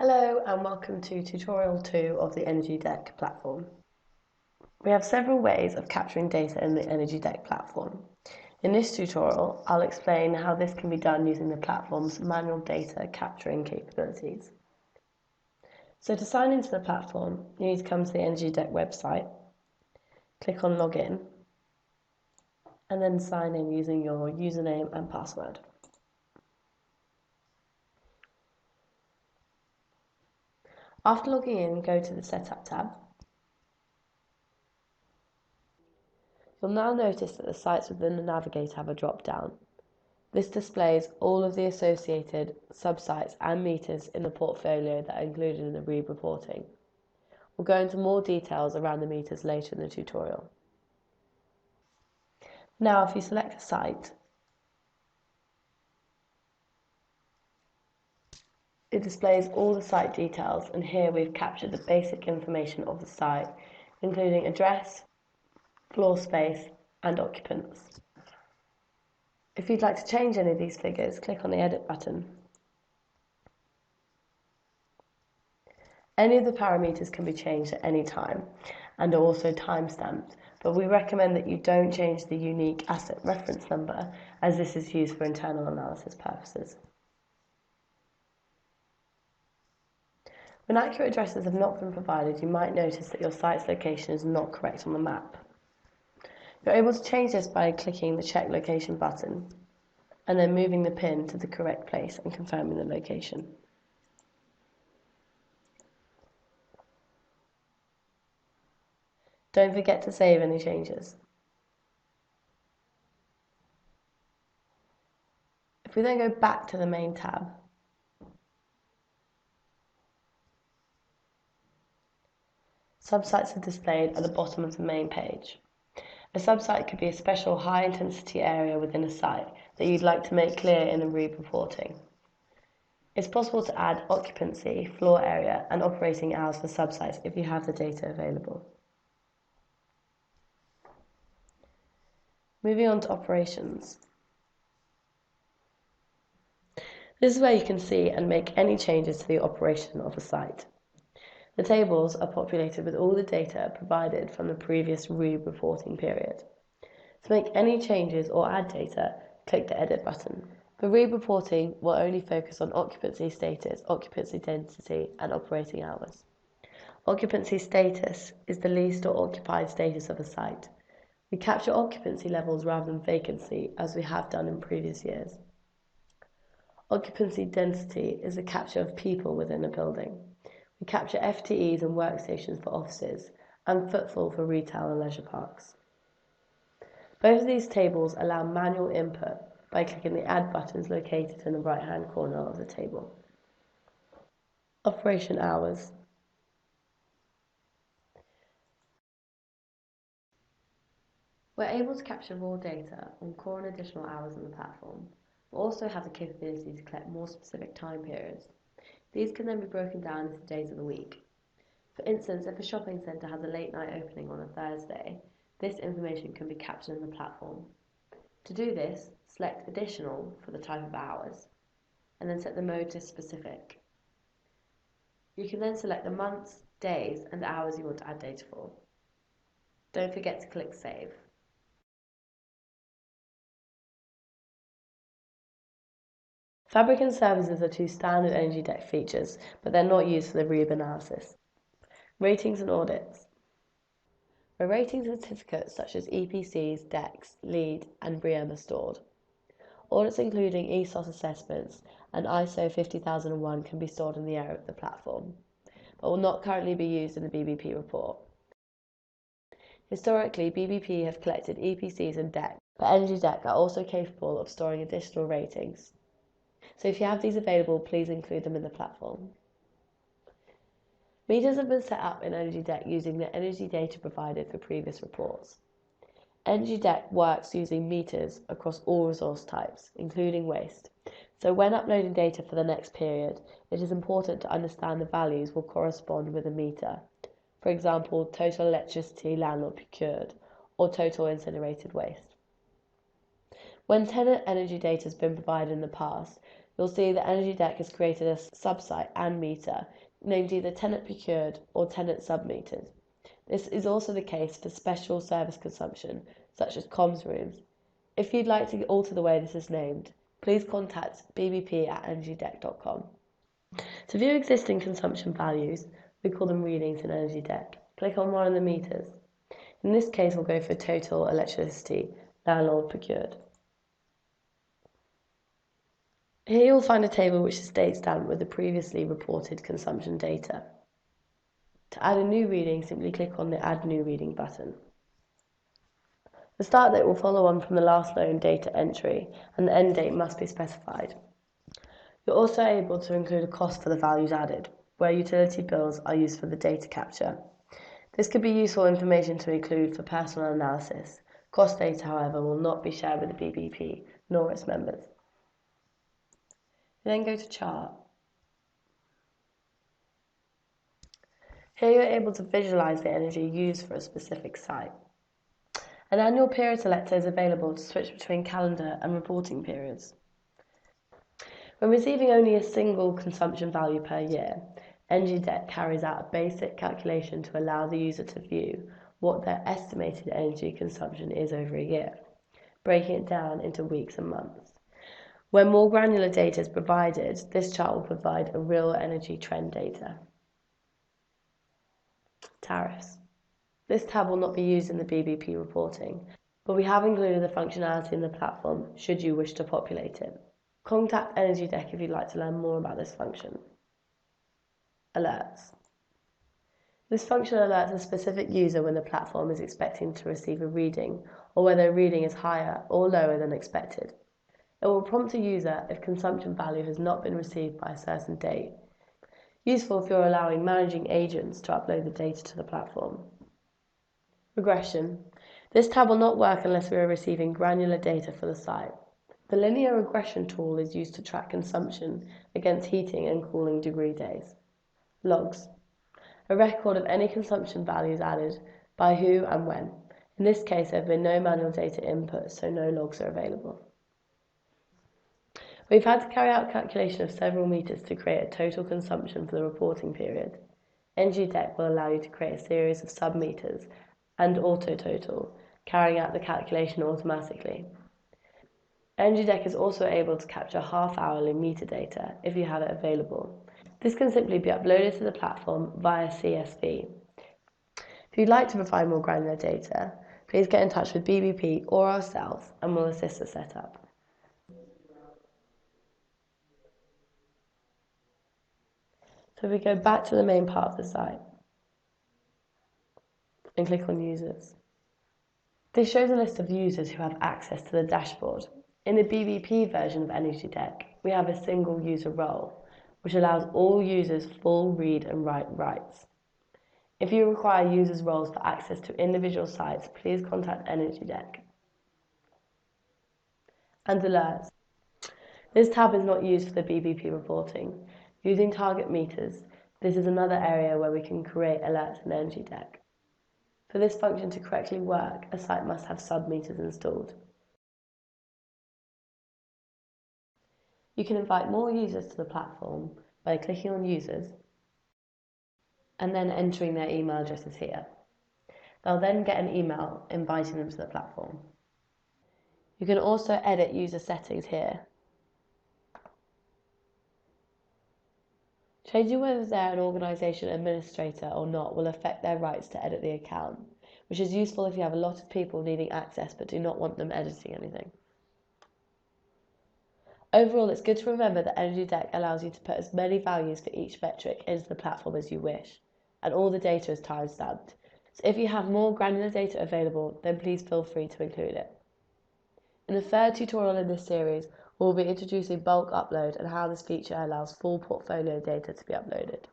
Hello and welcome to tutorial 2 of the EnergyDeck platform. We have several ways of capturing data in the EnergyDeck platform. In this tutorial, I'll explain how this can be done using the platform's manual data capturing capabilities. So to sign into the platform, you need to come to the EnergyDeck website, click on Login, and then sign in using your username and password. After logging in, go to the Setup tab. You'll now notice that the sites within the navigator have a drop-down. This displays all of the associated subsites and meters in the portfolio that are included in the REEB reporting. We'll go into more details around the meters later in the tutorial. Now, if you select a site, it displays all the site details, and here we've captured the basic information of the site, including address, floor space, and occupants. If you'd like to change any of these figures, click on the Edit button. Any of the parameters can be changed at any time and are also time-stamped, but we recommend that you don't change the unique asset reference number, as this is used for internal analysis purposes. When accurate addresses have not been provided, you might notice that your site's location is not correct on the map. You're able to change this by clicking the Check Location button and then moving the pin to the correct place and confirming the location. Don't forget to save any changes. If we then go back to the main tab, subsites are displayed at the bottom of the main page. A subsite could be a special high-intensity area within a site that you'd like to make clear in the REEB reporting. It's possible to add occupancy, floor area, and operating hours for subsites if you have the data available. Moving on to operations. This is where you can see and make any changes to the operation of a site. The tables are populated with all the data provided from the previous REEB reporting period. To make any changes or add data, click the Edit button. The REEB reporting will only focus on occupancy status, occupancy density, and operating hours. Occupancy status is the leased or occupied status of a site. We capture occupancy levels rather than vacancy, as we have done in previous years. Occupancy density is a capture of people within a building. We capture FTEs and workstations for offices, and footfall for retail and leisure parks. Both of these tables allow manual input by clicking the Add buttons located in the right-hand corner of the table. Operation hours. We're able to capture raw data on core and additional hours on the platform. We also have the capability to collect more specific time periods. These can then be broken down into days of the week. For instance, if a shopping centre has a late night opening on a Thursday, this information can be captured in the platform. To do this, select Additional for the type of hours, and then set the mode to Specific. You can then select the months, days, and hours you want to add data for. Don't forget to click Save. Fabric and services are two standard EnergyDeck features, but they're not used for the REEB analysis. Ratings and audits. Where ratings and certificates such as EPCs, DECs, LEED, and BREEAM are stored. Audits including ESOS assessments and ISO 50001 can be stored in the area of the platform, but will not currently be used in the BBP report. Historically, BBP have collected EPCs and DECs, but EnergyDeck are also capable of storing additional ratings. So if you have these available, please include them in the platform. Meters have been set up in EnergyDeck using the energy data provided for previous reports. EnergyDeck works using meters across all resource types, including waste. So when uploading data for the next period, it is important to understand the values will correspond with a meter. For example, total electricity landlord procured, or total incinerated waste. When tenant energy data has been provided in the past, you'll see that EnergyDeck has created a subsite and meter named either tenant procured or tenant submetered. This is also the case for special service consumption, such as comms rooms. If you'd like to alter the way this is named, please contact BBP@EnergyDeck.com. To view existing consumption values, we call them readings in EnergyDeck. Click on one of the meters. In this case, we'll go for total electricity, landlord procured. Here you'll find a table which is date stamped with the previously reported consumption data. To add a new reading, simply click on the Add New Reading button. The start date will follow on from the last known data entry, and the end date must be specified. You're also able to include a cost for the values added, where utility bills are used for the data capture. This could be useful information to include for personal analysis. Cost data, however, will not be shared with the BBP, nor its members. Then go to Chart. Here you're able to visualize the energy used for a specific site. An annual period selector is available to switch between calendar and reporting periods. When receiving only a single consumption value per year, EnergyDeck carries out a basic calculation to allow the user to view what their estimated energy consumption is over a year, breaking it down into weeks and months. When more granular data is provided, this chart will provide a real energy trend data. Tariffs. This tab will not be used in the BBP reporting, but we have included the functionality in the platform should you wish to populate it. Contact EnergyDeck if you'd like to learn more about this function. Alerts. This function alerts a specific user when the platform is expecting to receive a reading, or whether a reading is higher or lower than expected. It will prompt a user if consumption value has not been received by a certain date. Useful if you're allowing managing agents to upload the data to the platform. Regression. This tab will not work unless we are receiving granular data for the site. The linear regression tool is used to track consumption against heating and cooling degree days. Logs. A record of any consumption values added, by who and when. In this case, there have been no manual data input, so no logs are available. We've had to carry out a calculation of several meters to create a total consumption for the reporting period. EnergyDeck will allow you to create a series of sub-meters and auto-total, carrying out the calculation automatically. EnergyDeck is also able to capture half-hourly meter data if you have it available. This can simply be uploaded to the platform via CSV. If you'd like to provide more granular data, please get in touch with BBP or ourselves and we'll assist the setup. So we go back to the main part of the site and click on Users. This shows a list of users who have access to the dashboard. In the BBP version of EnergyDeck, we have a single user role, which allows all users full read and write rights. If you require users' roles for access to individual sites, please contact EnergyDeck. And Alerts. This tab is not used for the BBP reporting. Using target meters, this is another area where we can create alerts in EnergyDeck. For this function to correctly work, a site must have sub-meters installed. You can invite more users to the platform by clicking on Users and then entering their email addresses here. They'll then get an email inviting them to the platform. You can also edit user settings here. Changing whether they're an organisation administrator or not will affect their rights to edit the account, which is useful if you have a lot of people needing access but do not want them editing anything. Overall, it's good to remember that EnergyDeck allows you to put as many values for each metric into the platform as you wish, and all the data is time-stamped. So if you have more granular data available, then please feel free to include it. In the third tutorial in this series, we'll be introducing bulk upload and how this feature allows full portfolio data to be uploaded.